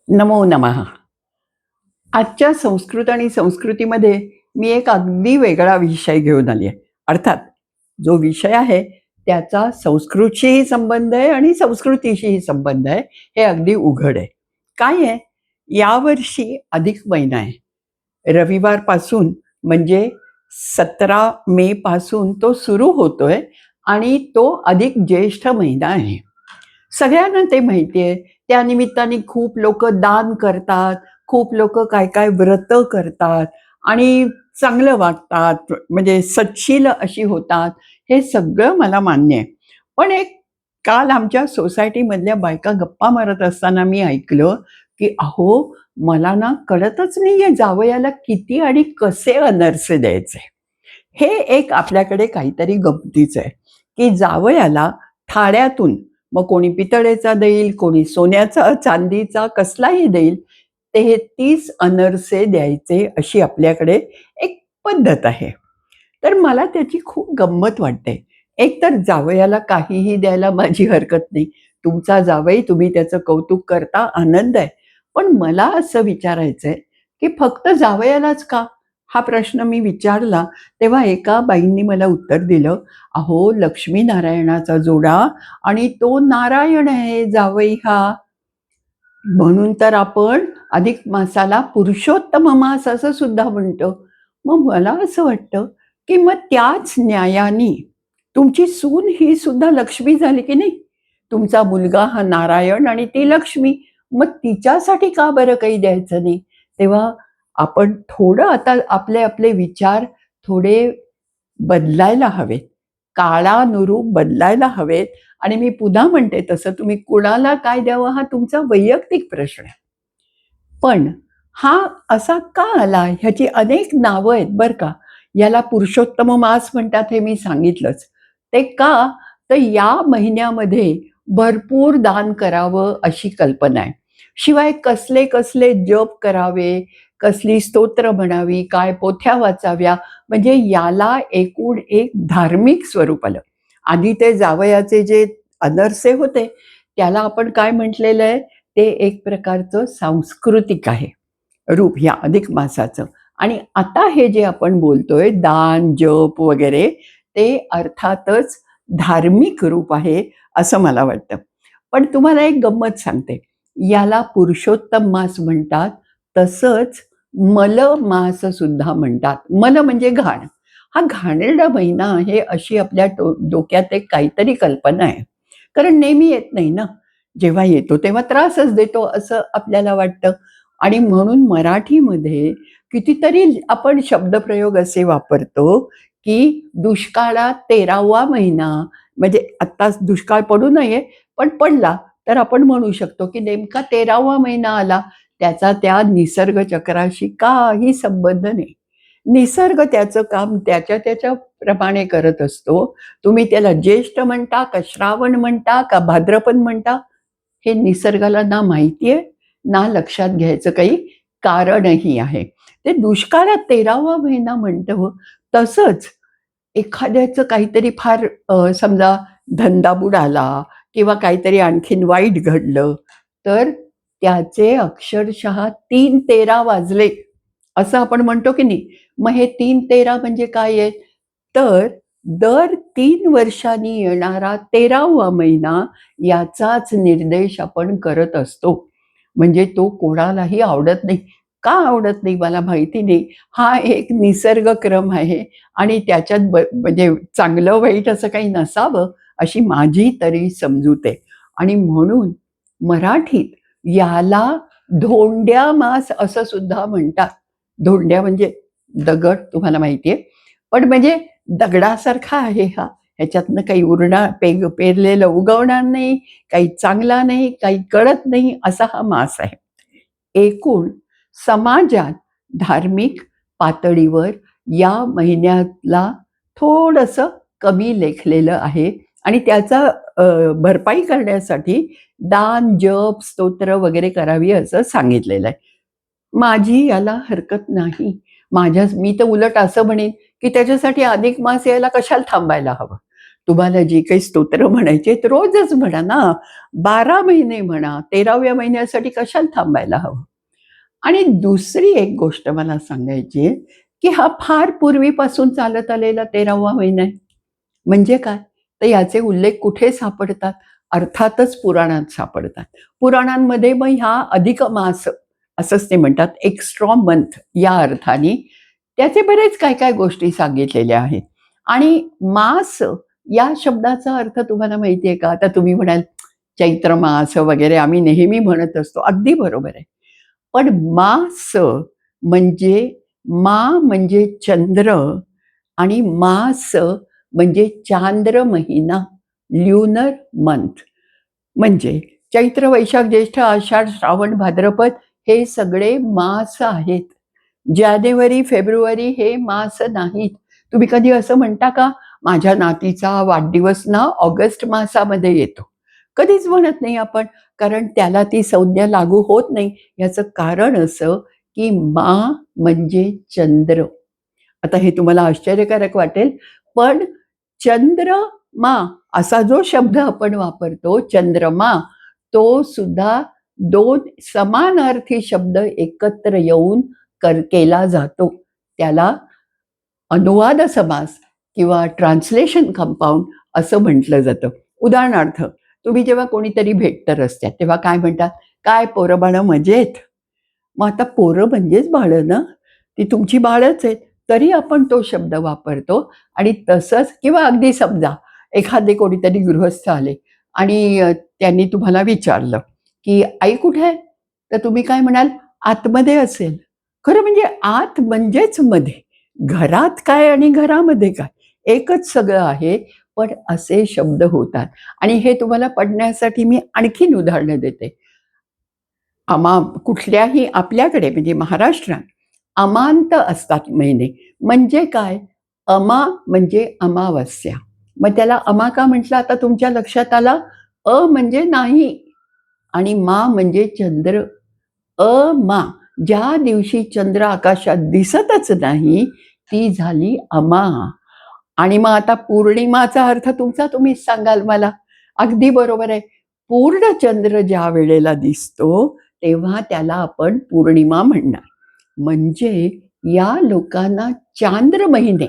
नमो नमः. आजच्या संस्कृत आणि संस्कृतीमध्ये मी एक अगदी वेगळा विषय घेऊन आली आहे. अर्थात जो विषय आहे त्याचा संस्कृतशीही संबंध आहे आणि संस्कृतीशीही संबंध आहे. हे अगदी उघड आहे. काय आहे, यावर्षी अधिक महिना आहे. रविवारपासून म्हणजे 17 मे पासून तो सुरू होतोय आणि तो अधिक ज्येष्ठ महिना आहे. सगळ्यांना ते माहिती आहे. त्या निमित्ताने खूप लोकं दान करतात, खूप लोकं काय-काय व्रतं करतात आणि चांगलं वागतात, म्हणजे सच्छील अशी होतात. हे सगळं मला मान्य आहे. पण एक काल आमच्या सोसायटीमधल्या बायका गप्पा मारत असताना मी ऐकलं, की "अहो, मला ना कळतच नाहीये जावयाला किती आणि कसे अनरसे द्यायचे." हे एक आपल्याकडे काहीतरी गमतीचं आहे, की जावयाला थाळ्यातून मग कोणी पितळेचा देईल, कोणी सोन्याचा, चांदीचा कसलाही देईल. 33 अनरसे द्यायचे अशी आपल्याकडे एक पद्धत आहे. तर मला त्याची खूप गंमत वाटते. एकतर जावयाला काहीही द्यायला माझी हरकत नाही. तुमचा जावई, तुम्ही त्याचं कौतुक करता, आनंद आहे. पण मला असं विचारायचंय, की फक्त जावयालाच का? हा प्रश्न मी विचारला, तेव्हा एका बाईंनी मला उत्तर दिलं, "अहो, लक्ष्मीनारायणाचा जोडा आणि तो नारायण आहे जावई हा. म्हणून तर आपण अधिक मासाला पुरुषोत्तम मास असं सुद्धा म्हणतो." मग मला असं वाटतं, की मग त्याच न्यायाने तुमची सून ही सुद्धा लक्ष्मी झाली की नाही? तुमचा मुलगा हा नारायण आणि ती लक्ष्मी. मग तिच्यासाठी का बरं काही द्यायचं नाही? तेव्हा आपण थोडं आता आपले आपले विचार थोडे बदलायला हवेत. काळानुरूप बदलायला हवेत आणि मी पुन्हा म्हणते तसं तुम्ही कुणाला काय द्यावं हा तुमचा वैयक्तिक प्रश्न आहे. पण हा असा का आला? ह्याची अनेक नावं आहेत बरं का. याला पुरुषोत्तम मास म्हणतात हे मी सांगितलंच. ते का? तर या महिन्यामध्ये भरपूर दान करावं अशी कल्पना आहे. शिवाय कसले-कसले जप करावे, कसली स्तोत्र म्हणावी, काय पोथ्या वाचाव्या, म्हणजे याला एकूण एक धार्मिक स्वरूप आलं. आधी ते जावयाचे जे अनरसे होते, त्याला आपण काय म्हटलेलं आहे, ते एक प्रकारचं सांस्कृतिक आहे रूप ह्या अधिक मासाचं. आणि आता हे जे आपण बोलतोय दान, जप वगैरे, ते अर्थातच धार्मिक रूप आहे, असं मला वाटतं. पण तुम्हाला एक गंमत सांगते. याला पुरुषोत्तम मास म्हणतात, तसंच मल मास सुद्धा म्हणतात. मल म्हणजे घाण. हा घाणेरडा महिना आहे अशी आपल्या डोक्यात एक काहीतरी कल्पना आहे. कारण नेहमी येत नाही ना. जेव्हा येतो तेव्हा त्रासच देतो असं आपल्याला वाटतं आणि म्हणून मराठीमध्ये कितीतरी आपण शब्दप्रयोग असे वापरतो, की दुष्काळात 13वा महिना म्हणजे आत्ताच दुष्काळ पडू नये, पण पडला तर आपण म्हणू शकतो, की नेमका 13वा महिना आला. त्याचा त्या निसर्ग चक्राशी काही संबंध नाही. निसर्ग त्याचं काम त्याच्या प्रमाणे करत असतो. तुम्ही त्याला ज्येष्ठ म्हणता, का श्रावण म्हणता, का भाद्रपद म्हणता, हे निसर्गाला ना माहिती आहे, ना लक्षात घ्यायचं काही कारणही आहे. ते दुष्काळात 13वा महिना म्हणतो, तसंच एखाद्याचं काहीतरी फार समजा धंदा बुडाला किंवा काहीतरी आणखीन वाईट घडलं, तर त्याचे अक्षरशः 3-13 वाजले, असं आपण म्हणतो की नाही? मग हे 3-13 म्हणजे काय आहे? तर दर 3 वर्षांनी येणारा 13वा महिना याचाच निर्देश आपण करत असतो. म्हणजे तो कोणालाही आवडत नाही. का आवडत नाही मला माहिती नाही. हा एक निसर्गक्रम आहे आणि त्याच्यात म्हणजे चांगलं वाईट असं काही नसावं, अशी माझी तरी समजूत आहे. आणि म्हणून मराठीत याला धोंड्या मास असं सुद्धा म्हणतात. धोंड्या म्हणजे दगड तुम्हाला माहिती आहे. पण म्हणजे दगडासारखा आहे हा. ह्याच्यातनं काही पेरलेलं उगवणार नाही, काही चांगला नाही, काही कळत नाही, असा हा मास आहे. एकूण समाजात धार्मिक पातळीवर या महिन्याला थोडंसं कमी लेखलेलं आहे आणि त्याचा भरपाई करण्यासाठी दान, जप, स्तोत्र वगैरे करावी असं सांगितलेलं आहे. माझी याला हरकत नाही. मी तर उलट असं म्हणेन, की त्याच्यासाठी अधिक मास यायला कशाला थांबायला हवं? तुम्हाला जी काही स्तोत्र म्हणायची आहेत, रोजच म्हणा ना. 12 महिने म्हणा. 13व्या महिन्यासाठी कशाला थांबायला हवं? आणि दुसरी एक गोष्ट मला सांगायची आहे, की हा फार पूर्वीपासून चालत आलेला 13वा महिना आहे. म्हणजे काय? तर याचे उल्लेख कुठे सापडतात? अर्थातच पुराणात सापडतात. पुराणांमध्ये मग ह्या अधिक मास असंच ते म्हणतात, एक्स्ट्रा मंथ या अर्थाने त्याचे बरेच काय-काय गोष्टी सांगितलेल्या आहेत. आणि मास या शब्दाचा अर्थ तुम्हाला माहिती आहे का? आता तुम्ही म्हणाल, चैत्र मास वगैरे आम्ही नेहमी म्हणत असतो. अगदी बरोबर आहे. पण मास म्हणजे मा म्हणजे चंद्र आणि मास म्हणजे चांद्र महिना, ल्युनर मंथ. म्हणजे चैत्र, वैशाख, ज्येष्ठ, आषाढ, श्रावण, भाद्रपद हे सगळे मास आहेत. जानेवारी, फेब्रुवारी हे मास नाहीत. तुम्ही कधी असं म्हणता का, माझ्या नातीचा वाढदिवस ना ऑगस्ट मासामध्ये येतो? कधीच म्हणत नाही आपण, कारण त्याला ती संज्ञा लागू होत नाही. याचं कारण असं, की मा म्हणजे चंद्र. आता हे तुम्हाला आश्चर्यकारक वाटेल, पण चंद्रमा असा जो शब्द आपण वापरतो, चंद्रमा, तो सुद्धा 2 समानार्थी शब्द एकत्र येऊन केला जातो. त्याला अनुवाद समास किंवा ट्रान्सलेशन कंपाउंड असं म्हटलं जातं. उदाहरणार्थ, तुम्ही जेव्हा कोणीतरी भेटतं रस्त्यात, तेव्हा काय म्हणतात? "काय पोरं-बाळं मजेत?" मग आता पोरं म्हणजेच बाळं ना, ती तुमची बाळच आहेत. तरी आपण तो शब्द वापरतो. आणि तसंच किंवा अगदी समजा एखादे कोणीतरी गृहस्थ आले आणि त्यांनी तुम्हाला विचारलं, की "आई कुठे आहे?" तर तुम्ही काय म्हणाल? "आतमध्ये असेल." खरं म्हणजे आत म्हणजेच मध्ये. घरात काय आणि घरामध्ये काय? एकच सगळं आहे. पण असे शब्द होतात. आणि हे तुम्हाला पडण्यासाठी मी आणखीन उदाहरणं देते. कुठल्याही आपल्याकडे म्हणजे महाराष्ट्रात अमांत असतात महिने. म्हणजे काय? अमा म्हणजे अमावास्या. मग त्याला अमा का म्हटलं आता तुमच्या लक्षात आलं? म्हणजे नाही आणि मा म्हणजे चंद्र. अमा, ज्या दिवशी चंद्र आकाशात दिसतच नाही, ती झाली अमा. आणि मग आता पौर्णिमाचा अर्थ तुमचा तुम्हीच सांगाल मला. अगदी बरोबर आहे. पूर्ण चंद्र ज्या वेळेला दिसतो, तेव्हा त्याला आपण पौर्णिमा म्हणणार. म्हणजे या लोकांना चांद्र महिने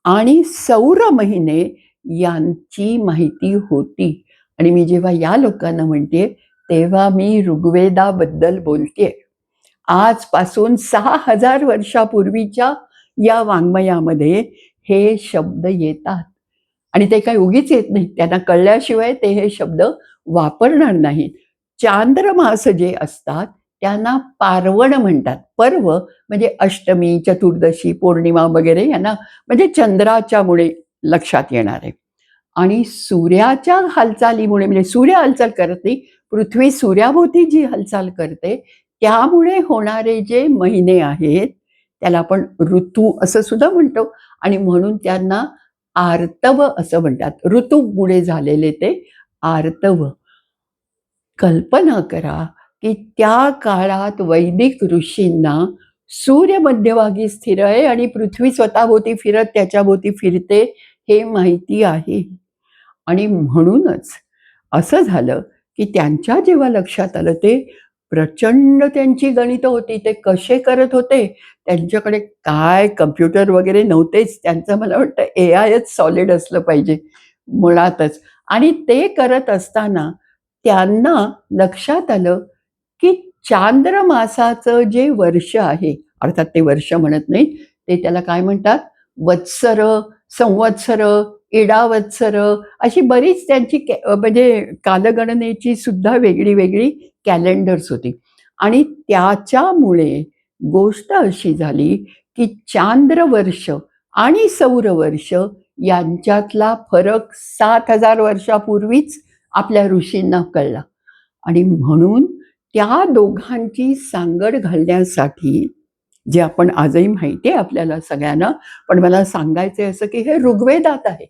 आणि सौर महिने यांची माहिती होती. आणि मी जेव्हा या लोकांना म्हणते, तेव्हा मी ऋग्वेदाबद्दल बोलतेय. आजपासून 6,000 वर्षापूर्वीच्या या वाङ्मयामध्ये हे शब्द येतात. आणि ते काही उगीच येत नाहीत. त्यांना कळल्याशिवाय ते हे शब्द वापरणार नाहीत. चांद्रमास जे असतात, त्यांना पार्वण म्हणतात. पर्व म्हणजे अष्टमी, चतुर्दशी, पौर्णिमा वगैरे यांना म्हणजे चंद्राच्यामुळे लक्षात येणार आहे. आणि सूर्याच्या हालचालीमुळे म्हणजे सूर्य हालचाल करत नाही, पृथ्वी सूर्याभोवती जी हालचाल करते, त्यामुळे होणारे जे महिने आहेत, त्याला आपण ऋतू असं सुद्धा म्हणतो. आणि म्हणून त्यांना आर्तव असं म्हणतात. ऋतूमुळे झालेले ते आर्तव. कल्पना करा, की त्या काळात वैदिक ऋषींना सूर्य मध्यभागी स्थिर आहे आणि पृथ्वी स्वतःभोवती फिरत त्याच्याभोवती फिरते हे माहिती आहे. आणि म्हणूनच असं झालं, की त्यांच्या जेव्हा लक्षात आलं, ते प्रचंड त्यांची गणितं होती. ते कसे करत होते? त्यांच्याकडे काय कम्प्युटर वगैरे नव्हतेच. त्यांचं मला वाटतं एआयच सॉलिड असलं पाहिजे मुळातच. आणि ते करत असताना त्यांना लक्षात आलं, की चांद्रमासाचं जे वर्ष आहे, अर्थात ते वर्ष म्हणत नाहीत, ते त्याला काय म्हणतात? वत्सर, संवत्सर, इडावत्सर अशी बरीच त्यांची म्हणजे कालगणनेची सुद्धा वेगळी-वेगळी कॅलेंडर्स होती. आणि त्याच्यामुळे गोष्ट अशी झाली, की चांद्रवर्ष आणि सौरवर्ष यांच्यातला फरक 7,000 वर्षापूर्वीच आपल्या ऋषींना कळला. आणि म्हणून त्या दोघांची सांगड घालण्यासाठी, जे आपण आजही माहिती आहे आपल्याला सगळ्यांना, पण मला सांगायचं आहे असं, की हे ऋग्वेदात आहे.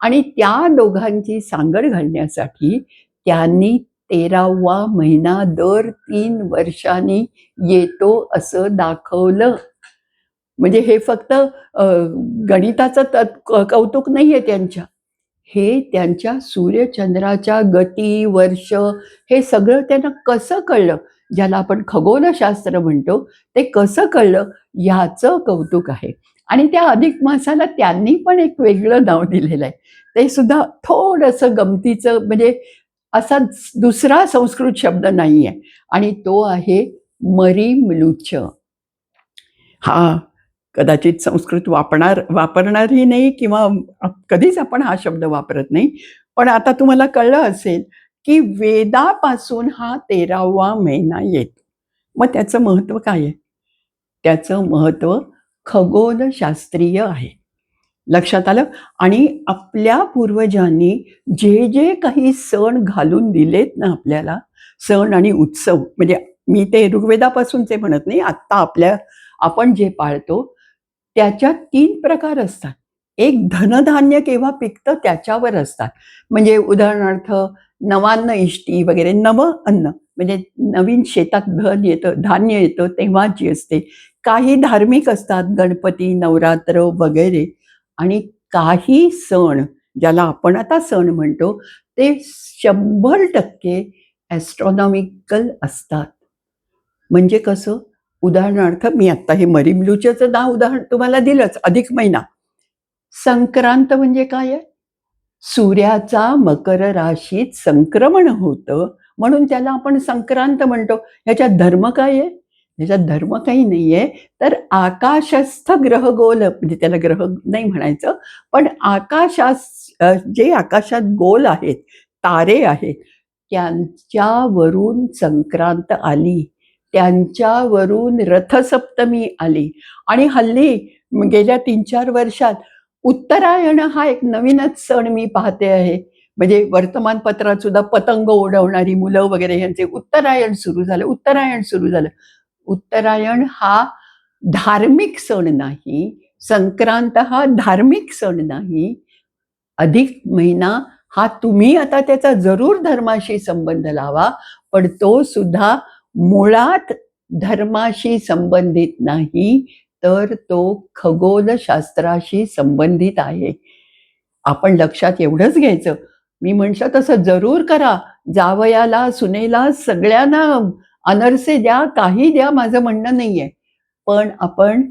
आणि त्या दोघांची सांगड घालण्यासाठी त्यांनी 13वा महिना दर 3 वर्षांनी येतो असं दाखवलं. म्हणजे हे फक्त गणिताचं कौतुक नाहीये त्यांच्या. हे त्यांच्या सूर्यचंद्राच्या गती, वर्ष हे सगळं त्यांना कसं कळलं, ज्याला आपण खगोलशास्त्र म्हणतो, ते कसं कळलं ह्याचं कौतुक आहे. आणि त्या अधिक मासाला त्यांनी पण एक वेगळं नाव दिलेलं आहे. ते सुद्धा थोडंसं गमतीचं म्हणजे असा दुसरा संस्कृत शब्द नाहीये आणि तो आहे मरीमलुच. हा कदाचित संस्कृत वापरणारही नाही किंवा कधीच आपण हा शब्द वापरत नाही. पण आता तुम्हाला कळलं असेल, की वेदापासून हा 13वा महिना येतो. मग त्याचं महत्त्व काय आहे? त्याचं महत्त्व खगोलशास्त्रीय आहे. लक्षात आलं? आणि आपल्या पूर्वजांनी जे जे काही सण घालून दिलेत ना आपल्याला, सण आणि उत्सव म्हणजे मी ते ऋग्वेदापासूनचे म्हणत नाही, आत्ता आपण जे पाळतो त्याच्यात 3 प्रकार असतात. एक धनधान्य केव्हा पिकतं त्याच्यावर असतात. म्हणजे उदाहरणार्थ नवान्न इष्टी वगैरे अन्न म्हणजे नवीन शेतात धान्य येतं तेव्हाची असते. काही धार्मिक असतात, गणपती, नवरात्र वगैरे. आणि काही सण ज्याला आपण आता सण म्हणतो ते 100% ॲस्ट्रॉनॉमिकल असतात. म्हणजे कसं? उदाहरणार्थ मी आत्ता हे मरीमलुचचं नाव उदाहरण तुम्हाला दिलंच, अधिक महिना. संक्रांत म्हणजे काय आहे? सूर्याचा मकर राशीत संक्रमण होतं, म्हणून त्याला आपण संक्रांत म्हणतो. ह्याच्यात धर्म काय आहे? ह्याच्यात धर्म काही नाहीये. तर आकाशस्थ ग्रहगोल म्हणजे त्याला ग्रह नाही म्हणायचं, पण जे आकाशात गोल आहेत, तारे आहेत, त्यांच्यावरून संक्रांत आली. त्यांच्यावरून रथसप्तमी आली आणि हल्ली गेल्या 3-4 वर्षात उत्तरायण हा एक नवीनच सण मी पाहते आहे. म्हणजे वर्तमानपत्रात सुद्धा पतंग उडवणारी मुलं वगैरे यांचे उत्तरायण सुरू झालं, उत्तरायण सुरू झालं. उत्तरायण हा धार्मिक सण नाही. संक्रांत हा धार्मिक सण नाही. अधिक महिना हा तुम्ही आता त्याचा जरूर धर्माशी संबंध लावा, पण तो सुद्धा मुळात धर्माशी संबंधित नाही, तर तो खगोलशास्त्राशी संबंधित आहे. आपण लक्षात एवढंच घ्यायचं, मी म्हटलं तसं जरूर करा. जावयाला, सुनेला सगळ्यांना अनरसे द्या, काही द्या, माझं म्हणणं नाहीये. पण आपण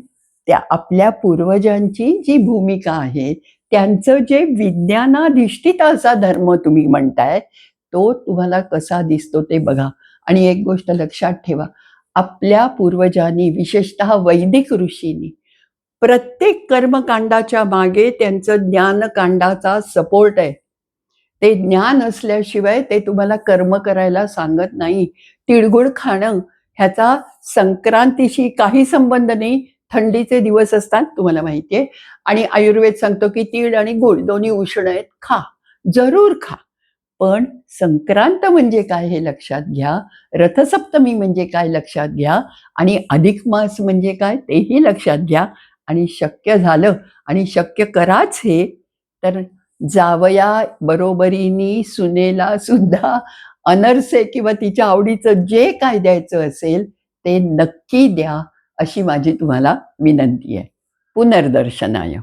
त्या आपल्या पूर्वजांची जी भूमिका आहे, त्यांचं जे विज्ञानाधिष्ठित असा धर्म तुम्ही म्हणताय, तो तुम्हाला कसा दिसतो ते बघा. आणि एक गोष्ट लक्षात ठेवा, आपल्या पूर्वजांनी विशेषतः वैदिक ऋषींनी प्रत्येक कर्मकांडाच्या मागे त्यांचं ज्ञानकांडाचा सपोर्ट आहे. ते ज्ञान असल्याशिवाय ते तुम्हाला कर्म करायला सांगत नाही. तिळगुळ खाणं ह्याचा संक्रांतीशी काही संबंध नाही. थंडीचे दिवस असतात तुम्हाला माहिती आहे आणि आयुर्वेद सांगतो की तीळ आणि गूळ दोन्ही उष्ण आहेत, खा. जरूर खा. पण संक्रांत म्हणजे काय हे लक्षात घ्या. रथसप्तमी म्हणजे काय लक्षात घ्या आणि अधिक मास म्हणजे काय तेही लक्षात घ्या. आणि शक्य झालं आणि शक्य कराच हे, तर जावया बरोबरीने सुनेला सुद्धा अनरसे किंवा तिच्या आवडीचं जे काय द्यायचं असेल ते नक्की द्या, अशी माझी तुम्हाला विनंती आहे. पुनर्दर्शनाय.